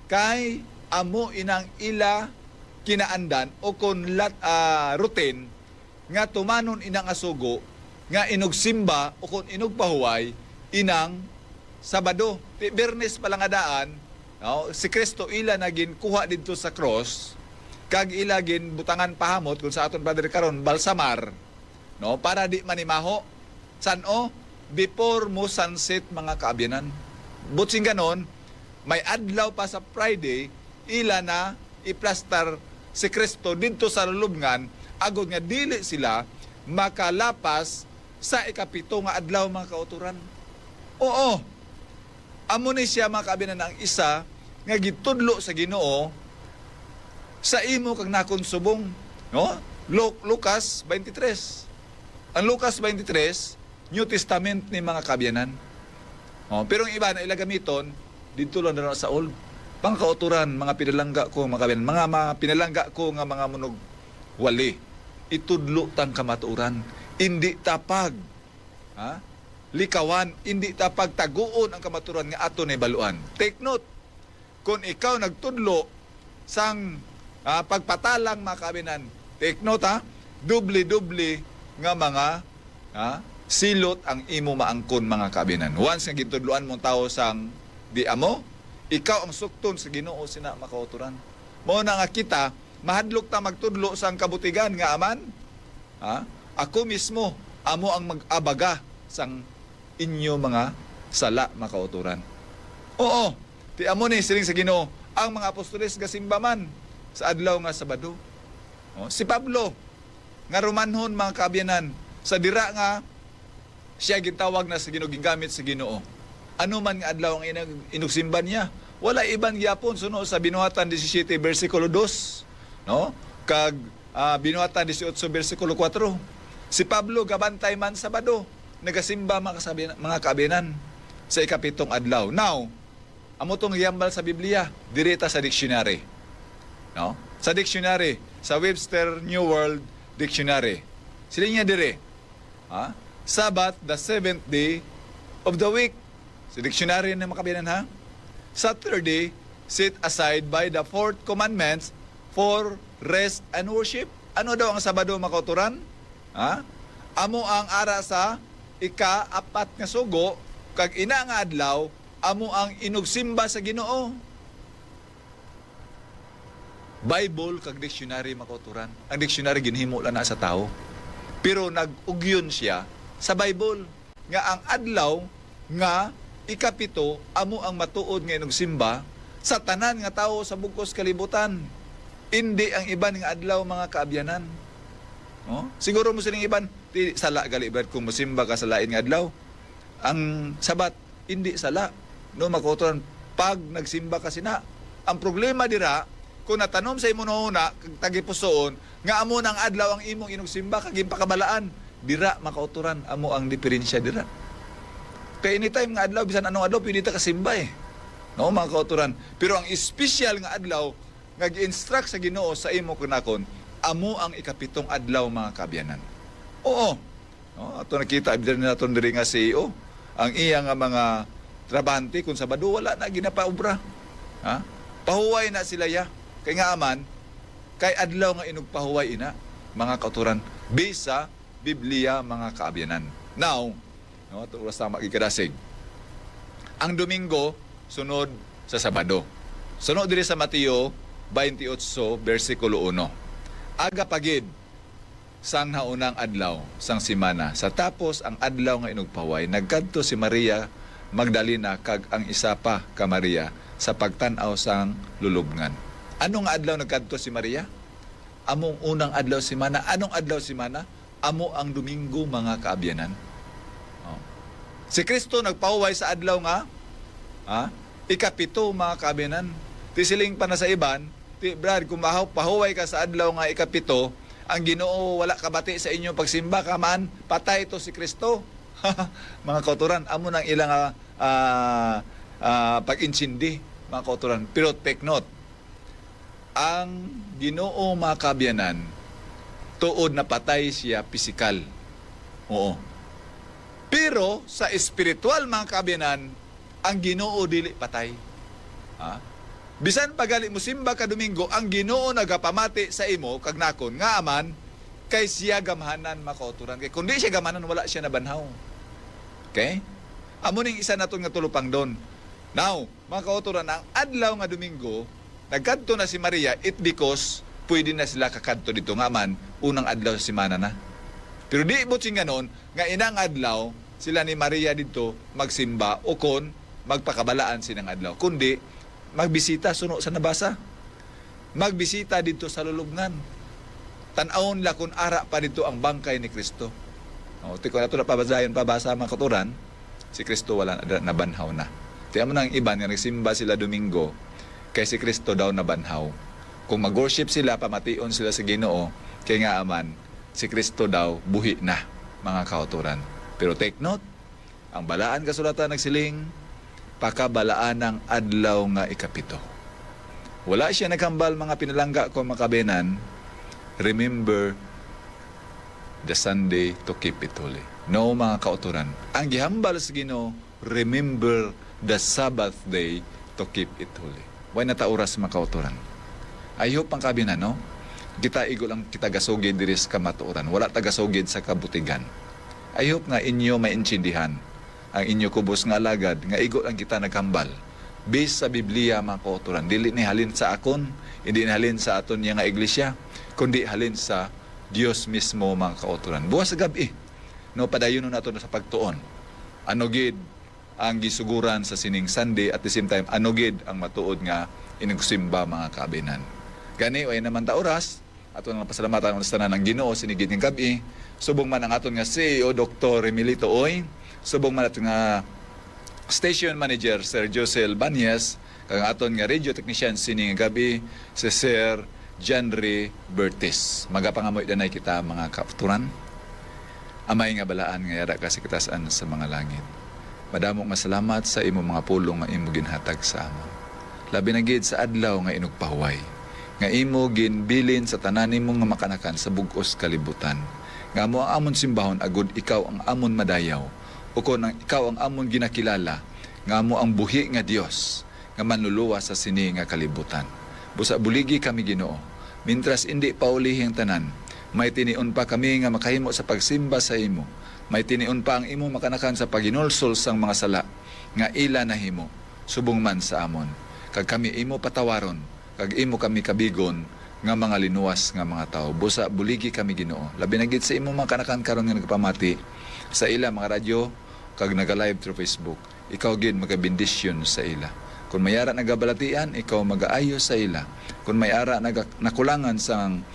kay amo inang ila kinaandan o kon routine nga tumanon inang asugo nga inugsimba o kon inugpahuway inang Sabado. Biyernes pa lang adaan, si Kristo ila nagin kuha dito sa cross kag ila gin butangan pahamot kung sa aton Padre karon balsamar, para di manimaho san-o before mo sunset, mga kaabyanan. Butsing ganon, may adlaw pa sa Friday, ila na iplastar si Kristo dito sa lulubngan, agod nga dili sila makalapas sa ikapito nga adlaw, mga kauturan. Oo. Amo ni siya mga kaabinan ang isa nga gitudlo sa Ginoo sa imo kag nakonsubong, no? Lucas 23. Ang Lucas 23, New Testament ni mga kaabinan. Oh, pero ang iba na ilagamiton dito lang na sa old. Pangkauturan, mga pinalangga ko, mga kaabinan, mga pinalangga ko nga mga munog wali. Itudlo tang kamatuoran. Hindi tapag. Ha? Likawan, hindi tapag taguon ang kamaturan nga ato na baluan. Take note, kung ikaw nagtudlo sang pagpatalang mga kaabinan, take note ha, dubli-dubli nga mga silot ang imo maangkon mga kaabinan. Once nga gitudloan mong tao sang di amo, ikaw ang sukton sa Ginoo sina makauturan. Mao na nga kita, mahadlok ta magtudlo sang kabutigan nga aman. Ako mismo, amo ang mag-abaga sang inyo mga sala makauturan. Oo, ti amo ni siling sa Ginoo ang mga apostoles nga simbaman sa adlaw nga Sabado. Si Pablo nga Romanhon mga kaabianan sa dira nga siya gitawag na sa Ginoo gigamit sa Ginoo. Ano man nga adlaw ang inugsimban niya, wala ibang gyapon suno sa Binuhatan 17 bersikulo 2, no? Kag Binuhatan 18 bersikulo 4. Si Pablo gabantay man Sabado, nagasimba mga kaabianan sa ikapitong adlaw. Now, amo tong giyambal sa Biblia, direta sa dictionary. No? Sa dictionary, sa Webster New World Dictionary. Sila niya dire. Sabbath, the seventh day of the week. Sa dictionary na mga kaabianan ha. Saturday, set aside by the fourth commandments for rest and worship. Ano daw ang Sabado makauturan? Amo ang ara sa ika-apat nga sugo, kag ina nga adlaw, amo ang inugsimba sa Ginoo. Bible kag dictionary makauturan. Ang dictionary ginhimo lang na sa tao. Pero nag-ugyon siya sa Bible nga ang adlaw nga ikapito amo ang matuod nga inugsimba sa tanan nga tao sa bugkos kalibutan. Hindi ang iban nga adlaw mga kaabyanan. Siguro mo sining iban di sala gali brad kung mosimba ka sa lain nga adlaw. Ang Sabat hindi sala no makauturan pag nagsimba ka sina. Ang problema dira kung natanom sa imo una tagipusoon nga amo nang adlaw ang imong inugsimba kag pakabalaan, dira makauturan amo ang diferensya dira. Kay anytime nga adlaw bisan anong adlaw pwede ta kasimba no mga kauturan. Pero ang espesyal nga adlaw nga gi-instruct sa Ginoo sa imo kunakon amo ang ikapitong adlaw mga kaabyanan. Oo. No, ato nakita evident nato diri nga CEO. Ang iya nga mga trabahante kung Sabado wala na ginapaobra. Pahuway na sila ya. Kay nga aman kay adlaw nga inugpahuway ina mga kauturan based sa Biblia mga kaabyanan. Now, no, ato oras na magikadasig. Ang Domingo sunod sa Sabado. Sunod diri sa Mateo 28 bersikulo 1. Aga pagid sang naunang adlaw sang simana sa tapos ang adlaw nga inugpaway nagkadto si Maria Magdalena kag ang isa pa ka Maria sa pagtan-aw sang lulubngan. Anong adlaw nagkadto si Maria? Among unang adlaw simana. Anong adlaw simana? Amo ang Domingo mga kaabyanan. Si Kristo nagpaway sa adlaw nga ikapito mga kaabyanan. Tisiling pa na sa iban, Brad, kung pahuway ka sa adlaw nga ikapito, ang Ginoo wala kabati sa inyong pagsimba ka man, patay ito si Kristo. Mga kauturan, amo nang ilang pag-insindi, mga kauturan. Pero take note, ang Ginoo mga kaabyanan, tuod na patay siya pisikal. Oo. Pero sa espiritual mga kaabyanan, ang Ginoo dili patay. Bisan pagali mo simba ka Domingo, ang Ginoo nagapamati sa imo kag nakon nga aman kay siya gamhanan makauturan. Kay kundi siya gamhanan wala siya nabanhaw. Okay? Amo ning isa naton nga tulupang don. Now, mga kauturan, ang adlaw nga Domingo, nagkadto na si Maria it because pwede na sila kakadto dito nga man unang adlaw sa semana na. Pero di mo sing ganon nga inang adlaw sila ni Maria dito magsimba o kon magpakabalaan sinang adlaw. Kundi magbisita suno sa nabasa. Magbisita dito sa lulubngan. Tan-awon la kun ara pa dito ang bangkay ni Kristo. Tiko na ito na pabasa mga kauturan. si Kristo wala nabanhaw na. Tiyan mo na ang iba, nga nagsimba sila Domingo, kay si Kristo daw nabanhaw. Kung mag-worship sila, pamation sila sa Ginoo, kay nga aman, si Kristo daw buhi na, mga kauturan. Pero take note, ang balaan kasulatan nagsiling, pakabalaan ng adlaw nga ikapito. Wala siya naghambal mga pinalangga ko makabenan, remember the Sunday to keep it holy. No, mga kauturan. Ang gihambal sa Ginoo, remember the Sabbath day to keep it holy. Why natauras mga kauturan? I hope ang kabinan, no? Kita igo lang kita gasugid diri sa kamatuoran. Wala ta gasugid sa kabutigan. I hope nga inyo maintindihan ang inyo kubos nga alagad nga igo lang kita naghambal. Based sa Biblia mga kauturan, dili ni halin sa akon, hindi ni halin sa aton nga iglesia, kundi halin sa Dios mismo mga kauturan. Buwas sa gabi, no, padayon nato sa pagtuon. Ano gid ang gisuguran sa sining Sunday at the same time, ano gid ang matuod nga inigsimba mga kaabinan. Gani, way naman ta oras, aton nga pasalamatan ang tanan ng Ginoo sinigid ng gabi, subong man ang aton nga CEO Dr. Remilito Oy, subong man aton nga Station Manager Sir Josel Banyes, kag aton nga radio technician sining gabi si Sir Janry Bertis. Magapangamoy danay kita mga kapturan. Amay nga balaan nga yara kasi kitasan sa mga langit. Madamong masalamat sa imo mga pulong nga imo ginhatag sa amon. Labi na gid sa adlaw nga inugpahuway. Nga imo ginbilin sa tanan nimo nga makanakan sa bug-os kalibutan. Nga mo ang amon simbahon agud ikaw ang amon madayaw. O kung ikaw ang amon ginakilala, nga mo ang buhi nga Dios nga manluluwa sa sini nga kalibutan. Busa buligi kami Ginoo. Mintras hindi paulihing tanan, may tiniun pa kami nga makahimo sa pagsimba sa imo. May tiniun pa ang imo makanakan sa paginulsol sang mga sala nga ila nahimo subong man sa amon. Kag kami imo patawaron, kag imo kami kabigon nga mga linuwas nga mga tao. Busa buligi kami Ginoo. Labi na gid sa imo makanakan karon nga nagpamati sa ila mga radyo kag naga-live through Facebook. Ikaw gid magabindisyon sa ila. Kung mayara nagabalatian, ikaw mag-aayo sa ila. Kung mayara nakulangan sang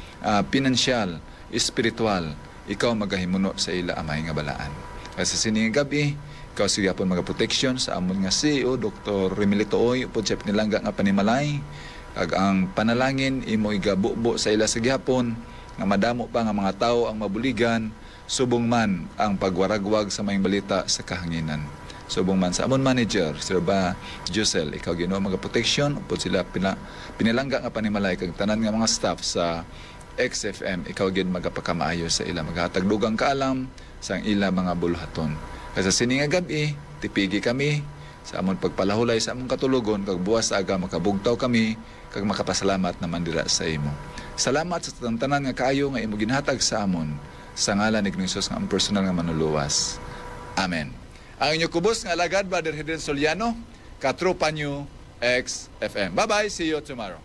pinansyal, espiritual, ikaw magahimuno sa ila amay nga balaan. Kasi sining gabi, ikaw sige apon magaproteksyon sa amon nga CEO Dr. Remilito Oy upod siya pinilangga nga panimalay. Kag ang panalangin imo igabubo sa ila sa gihapon nga madamo pa nga mga tao ang mabuligan, subong man ang pagwaragwag sa maayong balita sa kahanginan. Subong man sa amon manager, Sir Josel, ikaw Ginoo magaproteksyon upod sila pinilangga nga panimalay kag tanan nga mga staff sa XFM, ikaw gid magapakamaayo sa ila, maghatag dugang kaalam sa ila mga bulhaton. Kasi sining nga gabi, tipigi kami sa amon pagpalahulay sa among katulugon kag buwas aga makabugtaw kami kag makapasalamat naman dira sa imo. Salamat sa tanan nga kaayo nga imo ginhatag sa amon sa ngalan ni Jesus nga ang personal nga manuluwas. Amen. Ang inyo kubos nga alagad, Brother Hedren Soliano, katropa nyo XFM. Bye-bye, see you tomorrow.